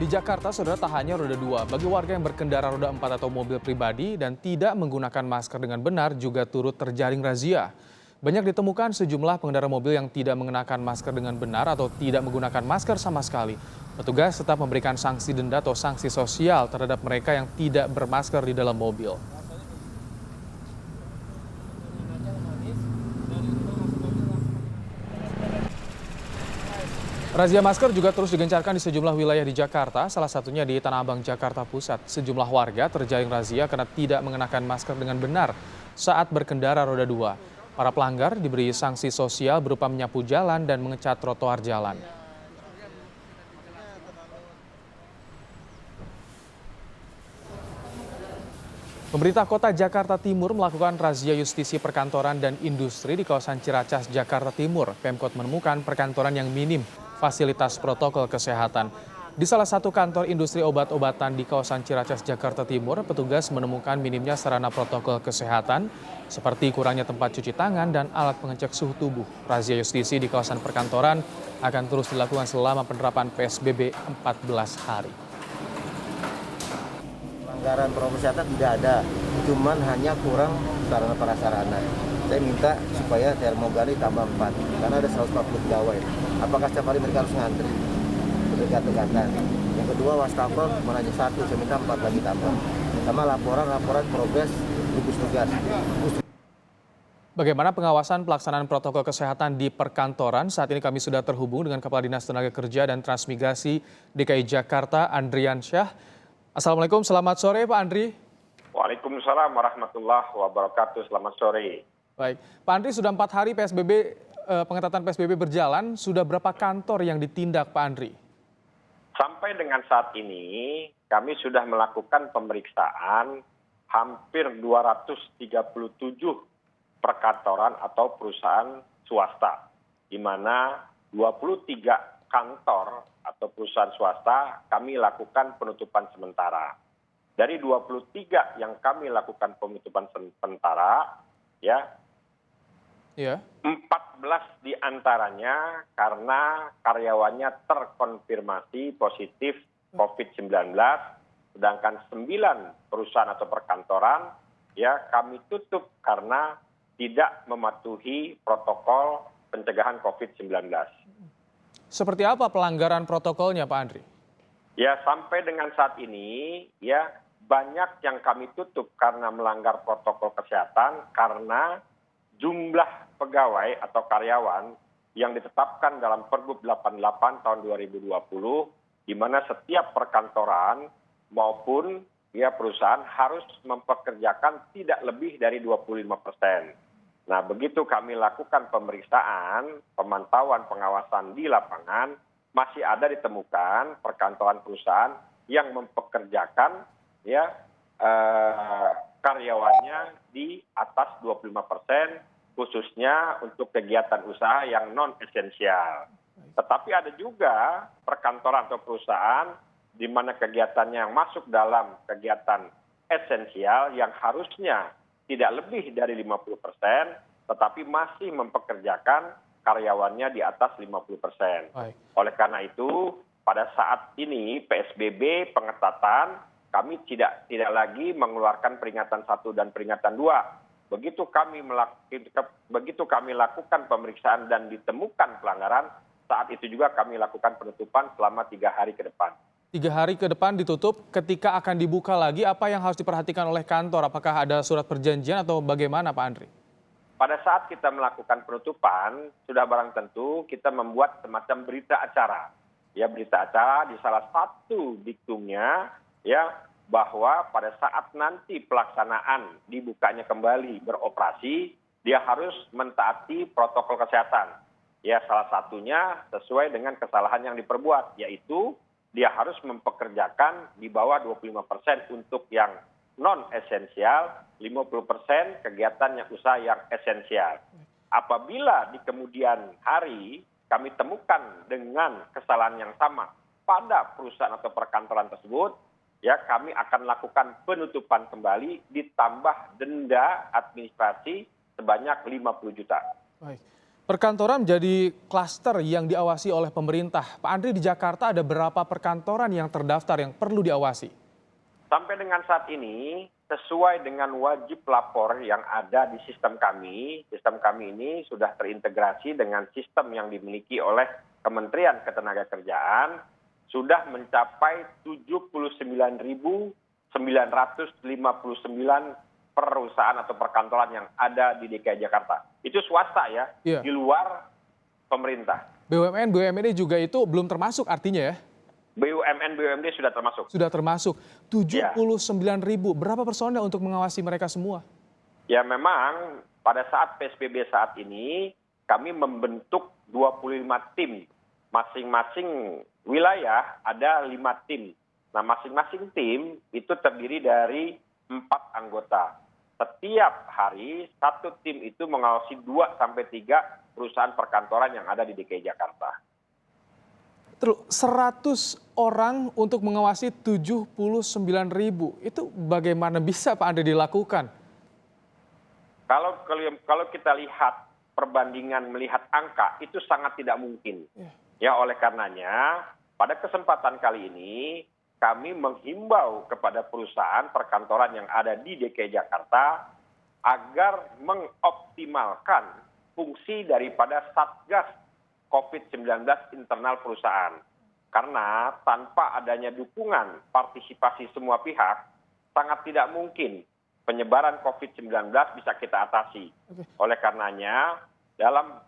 Di Jakarta, saudara, tak hanya roda 2, bagi warga yang berkendara roda 4 atau mobil pribadi dan tidak menggunakan masker dengan benar juga turut terjaring razia. Banyak ditemukan sejumlah pengendara mobil yang tidak mengenakan masker dengan benar atau tidak menggunakan masker sama sekali. Petugas tetap memberikan sanksi denda atau sanksi sosial terhadap mereka yang tidak bermasker di dalam mobil. Razia masker juga terus digencarkan di sejumlah wilayah di Jakarta, salah satunya di Tanah Abang, Jakarta Pusat. Sejumlah warga terjaring razia karena tidak mengenakan masker dengan benar saat berkendara roda 2. Para pelanggar diberi sanksi sosial berupa menyapu jalan dan mengecat trotoar jalan. Pemerintah Kota Jakarta Timur melakukan razia justisi perkantoran dan industri di kawasan Ciracas, Jakarta Timur. Pemkot menemukan perkantoran yang minim fasilitas protokol kesehatan. Di salah satu kantor industri obat-obatan di kawasan Ciracas, Jakarta Timur, petugas menemukan minimnya sarana protokol kesehatan seperti kurangnya tempat cuci tangan dan alat pengecek suhu tubuh. Razia justisi di kawasan perkantoran akan terus dilakukan selama penerapan PSBB 14 hari. Pelanggaran protokol kesehatan tidak ada, cuman hanya kurang sarana prasarana. Saya minta supaya termogan tambah 4, karena ada 140 pegawai. Apakah setiap hari mereka harus ngantri? Berdekat-dekatan. Yang kedua, wastafel hanya 1, saya minta 4 lagi tambah. Sama laporan progres gugus tugas. Bagaimana pengawasan pelaksanaan protokol kesehatan di perkantoran? Saat ini kami sudah terhubung dengan Kepala Dinas Tenaga Kerja dan Transmigrasi DKI Jakarta, Andrian Syah. Assalamualaikum, selamat sore Pak Andri. Waalaikumsalam warahmatullahi wabarakatuh, selamat sore. Baik, Pak Andri, sudah 4 hari pengetatan PSBB berjalan, sudah berapa kantor yang ditindak Pak Andri? Sampai dengan saat ini kami sudah melakukan pemeriksaan hampir 237 perkantoran atau perusahaan swasta, di mana 23 kantor atau perusahaan swasta kami lakukan penutupan sementara. Dari 23 yang kami lakukan penutupan sementara, ya, 14 diantaranya karena karyawannya terkonfirmasi positif COVID-19, sedangkan 9 perusahaan atau perkantoran ya kami tutup karena tidak mematuhi protokol pencegahan COVID-19. Seperti apa pelanggaran protokolnya Pak Andri? Ya, sampai dengan saat ini ya banyak yang kami tutup karena melanggar protokol kesehatan karena jumlah pegawai atau karyawan yang ditetapkan dalam Pergub 88 tahun 2020, di mana setiap perkantoran maupun ya perusahaan harus mempekerjakan tidak lebih dari 25%. Nah, begitu kami lakukan pemeriksaan, pemantauan, pengawasan di lapangan, masih ada ditemukan perkantoran perusahaan yang mempekerjakan ya karyawannya di atas 25%, khususnya untuk kegiatan usaha yang non-esensial. Tetapi ada juga perkantoran atau perusahaan di mana kegiatannya yang masuk dalam kegiatan esensial yang harusnya tidak lebih dari 50%, tetapi masih mempekerjakan karyawannya di atas 50%. Oleh karena itu, pada saat ini PSBB pengetatan, kami tidak lagi mengeluarkan peringatan 1 dan peringatan 2. Begitu kami lakukan pemeriksaan dan ditemukan pelanggaran, saat itu juga kami lakukan penutupan selama 3 hari ke depan. 3 hari ke depan ditutup, ketika akan dibuka lagi, apa yang harus diperhatikan oleh kantor? Apakah ada surat perjanjian atau bagaimana Pak Andri? Pada saat kita melakukan penutupan, sudah barang tentu kita membuat semacam berita acara. Ya, berita acara di salah satu diktumnya, ya, bahwa pada saat nanti pelaksanaan dibukanya kembali beroperasi, dia harus mentaati protokol kesehatan. Ya, salah satunya sesuai dengan kesalahan yang diperbuat, yaitu dia harus mempekerjakan di bawah 25% untuk yang non-esensial, 50% kegiatan yang usaha yang esensial. Apabila di kemudian hari kami temukan dengan kesalahan yang sama pada perusahaan atau perkantoran tersebut, ya kami akan lakukan penutupan kembali ditambah denda administrasi sebanyak 50 juta. Baik. Perkantoran menjadi klaster yang diawasi oleh pemerintah. Pak Andri, di Jakarta ada berapa perkantoran yang terdaftar yang perlu diawasi? Sampai dengan saat ini, sesuai dengan wajib lapor yang ada di sistem kami ini sudah terintegrasi dengan sistem yang dimiliki oleh Kementerian Ketenagakerjaan, sudah mencapai 79.959 perusahaan atau perkantoran yang ada di DKI Jakarta. Itu swasta ya, di luar pemerintah. BUMN juga itu belum termasuk artinya ya? BUMD sudah termasuk. Sudah termasuk. 79.000. Berapa personel untuk mengawasi mereka semua? Ya memang pada saat PSBB saat ini kami membentuk 25 tim. Masing-masing wilayah ada 5 tim. Nah masing-masing tim itu terdiri dari 4 anggota. Setiap hari satu tim itu mengawasi 2 sampai 3 perusahaan perkantoran yang ada di DKI Jakarta. Terus 100 orang untuk mengawasi 79.000. Itu bagaimana bisa Pak Andri dilakukan? Kalau kita lihat perbandingan melihat angka itu sangat tidak mungkin. Ya oleh karenanya pada kesempatan kali ini kami menghimbau kepada perusahaan perkantoran yang ada di DKI Jakarta agar mengoptimalkan fungsi daripada Satgas COVID-19 internal perusahaan. Karena tanpa adanya dukungan partisipasi semua pihak, sangat tidak mungkin penyebaran COVID-19 bisa kita atasi. Oleh karenanya, dalam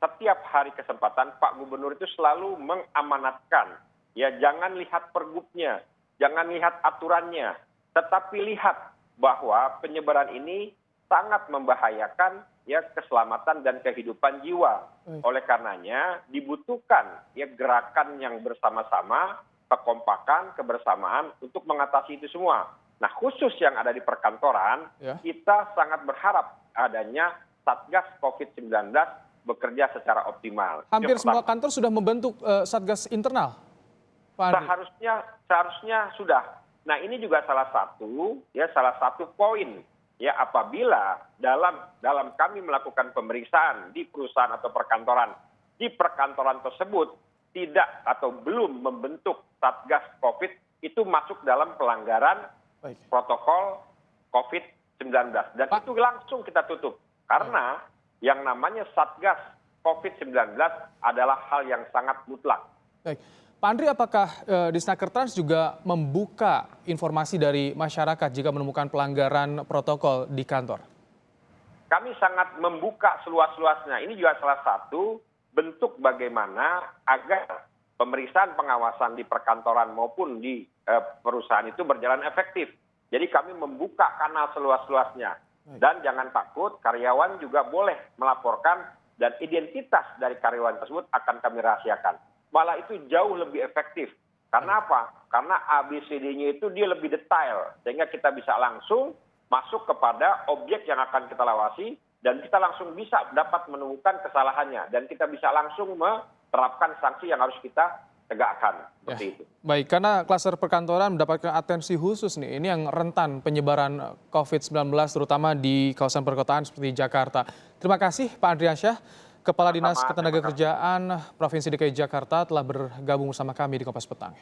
setiap hari kesempatan Pak Gubernur itu selalu mengamanatkan, ya jangan lihat pergubnya, jangan lihat aturannya, tetapi lihat bahwa penyebaran ini sangat membahayakan ya keselamatan dan kehidupan jiwa. Oleh karenanya dibutuhkan ya gerakan yang bersama-sama, kekompakan, kebersamaan untuk mengatasi itu semua. Nah khusus yang ada di perkantoran, kita sangat berharap adanya Satgas COVID-19 bekerja secara optimal. Hampir semua kantor sudah membentuk Satgas internal? Seharusnya sudah. Nah ini juga salah satu poin ya apabila dalam kami melakukan pemeriksaan di perusahaan atau perkantoran, di perkantoran tersebut tidak atau belum membentuk Satgas COVID, itu masuk dalam pelanggaran protokol COVID-19 dan itu langsung kita tutup karena yang namanya Satgas COVID-19 adalah hal yang sangat mutlak. Baik. Pak Andri, apakah Disnaker Trans juga membuka informasi dari masyarakat jika menemukan pelanggaran protokol di kantor? Kami sangat membuka seluas-luasnya. Ini juga salah satu bentuk bagaimana agar pemeriksaan pengawasan di perkantoran maupun di perusahaan itu berjalan efektif. Jadi kami membuka kanal seluas-luasnya. Dan jangan takut, karyawan juga boleh melaporkan dan identitas dari karyawan tersebut akan kami rahasiakan. Malah itu jauh lebih efektif. Karena apa? Karena ABCD-nya itu dia lebih detail. Sehingga kita bisa langsung masuk kepada objek yang akan kita lawasi. Dan kita langsung bisa dapat menemukan kesalahannya. Dan kita bisa langsung menerapkan sanksi yang harus kita tegakkan. Seperti itu. Baik, karena klaster perkantoran mendapatkan atensi khusus nih. Ini yang rentan penyebaran COVID-19 terutama di kawasan perkotaan seperti Jakarta. Terima kasih Pak Andriansyah. Kepala Dinas Ketenagakerjaan Provinsi DKI Jakarta telah bergabung bersama kami di Kompas Petang.